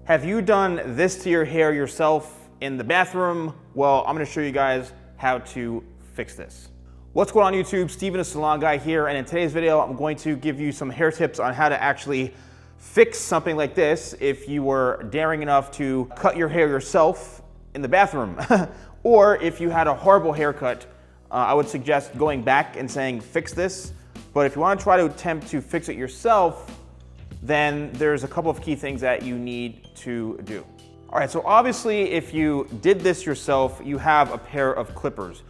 Have you done this to your hair yourself in the bathroom? Well, I'm gonna show you guys how to fix this. What's going on YouTube? Steven, the Salon Guy here, and in today's video, I'm going to give you some hair tips on how to actually fix something like this if you were daring enough to cut your hair yourself in the bathroom. Or if you had a horrible haircut, I would suggest going back and saying, fix this. But if you want to try to attempt to fix it yourself, then there's a couple of key things that you need to do. All right, so obviously if you did this yourself, you have a pair of clippers.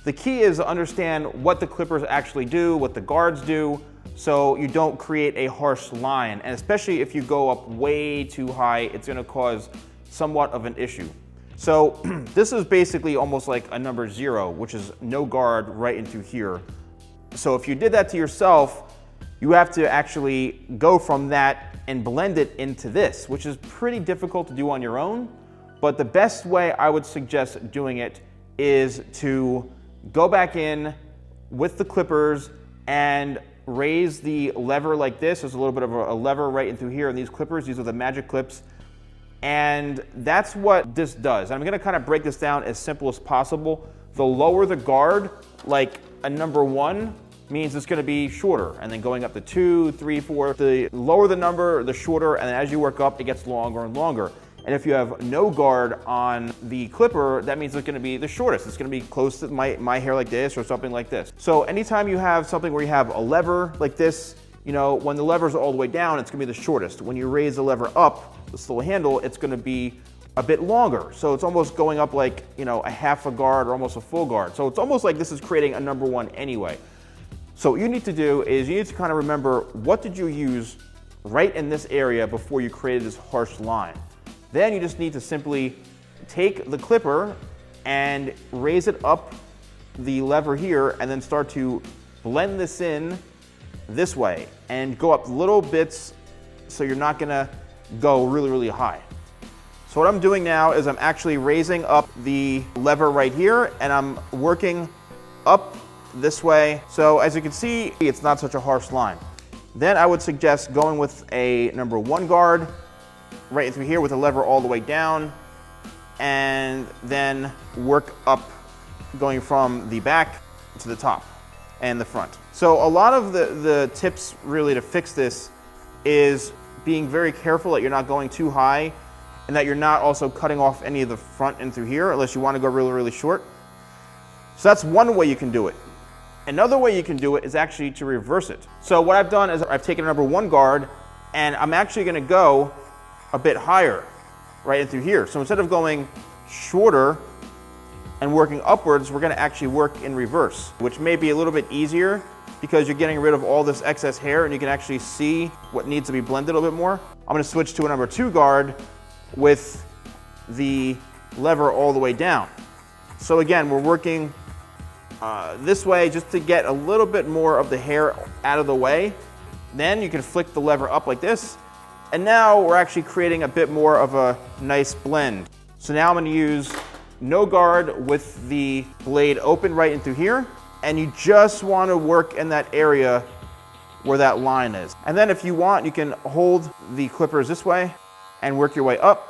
The key is to understand what the clippers actually do, what the guards do, so you don't create a harsh line. And especially if you go up way too high, it's gonna cause somewhat of an issue. So this is basically almost like a number 0, which is no guard right into here. So if you did that to yourself, you have to actually go from that and blend it into this, which is pretty difficult to do on your own. But the best way I would suggest doing it is to go back in with the clippers and raise the lever like this. There's a little bit of a lever right into here, and these clippers, these are the magic clips. And that's what this does. I'm gonna kind of break this down as simple as possible. The lower the guard, like a number 1, means it's gonna be shorter, and then going up to 2, 3, 4. The lower the number, the shorter, and then as you work up, it gets longer and longer. And if you have no guard on the clipper, that means it's gonna be the shortest. It's gonna be close to my hair like this or something like this. So anytime you have something where you have a lever like this, you know, when the lever's all the way down, it's gonna be the shortest. When you raise the lever up, this little handle, it's gonna be a bit longer. So it's almost going up like, you know, a half a guard or almost a full guard. So it's almost like this is creating a number 1 anyway. So what you need to do is you need to kind of remember, what did you use right in this area before you created this harsh line? Then you just need to simply take the clipper and raise it up the lever here and then start to blend this in this way and go up little bits so you're not gonna go really, really high. So what I'm doing now is I'm actually raising up the lever right here and I'm working up this way. So as you can see, it's not such a harsh line. Then I would suggest going with a number 1 guard right through here with the lever all the way down, and then work up going from the back to the top and the front. So a lot of the tips really to fix this is being very careful that you're not going too high and that you're not also cutting off any of the front and through here unless you want to go really, really short. So that's one way you can do it. Another way you can do it is actually to reverse it. So what I've done is I've taken a number 1 guard and I'm actually gonna go a bit higher right in through here. So instead of going shorter and working upwards, we're gonna actually work in reverse, which may be a little bit easier because you're getting rid of all this excess hair and you can actually see what needs to be blended a little bit more. I'm gonna switch to a number 2 guard with the lever all the way down. So again, we're working this way just to get a little bit more of the hair out of the way. Then you can flick the lever up like this. And now we're actually creating a bit more of a nice blend. So now I'm gonna use no guard with the blade open right into here. And you just wanna work in that area where that line is. And then if you want, you can hold the clippers this way and work your way up.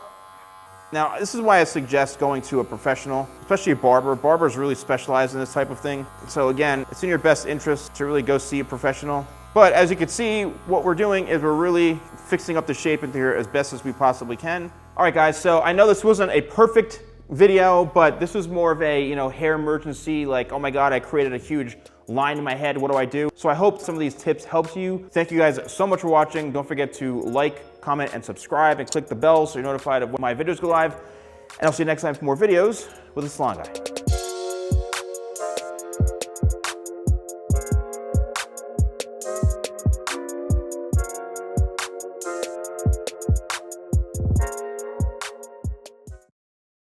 Now, this is why I suggest going to a professional, especially a barber. Barbers really specialize in this type of thing. So again, it's in your best interest to really go see a professional. But as you can see, what we're doing is we're really fixing up the shape into here as best as we possibly can. All right, guys, so I know this wasn't a perfect video, but this was more of a, you know, hair emergency, like, oh my God, I created a huge line in my head, what do I do? So I hope some of these tips helped you. Thank you guys so much for watching. Don't forget to like, comment, and subscribe, and click the bell so you're notified of when my videos go live. And I'll see you next time for more videos with the Salon Guy.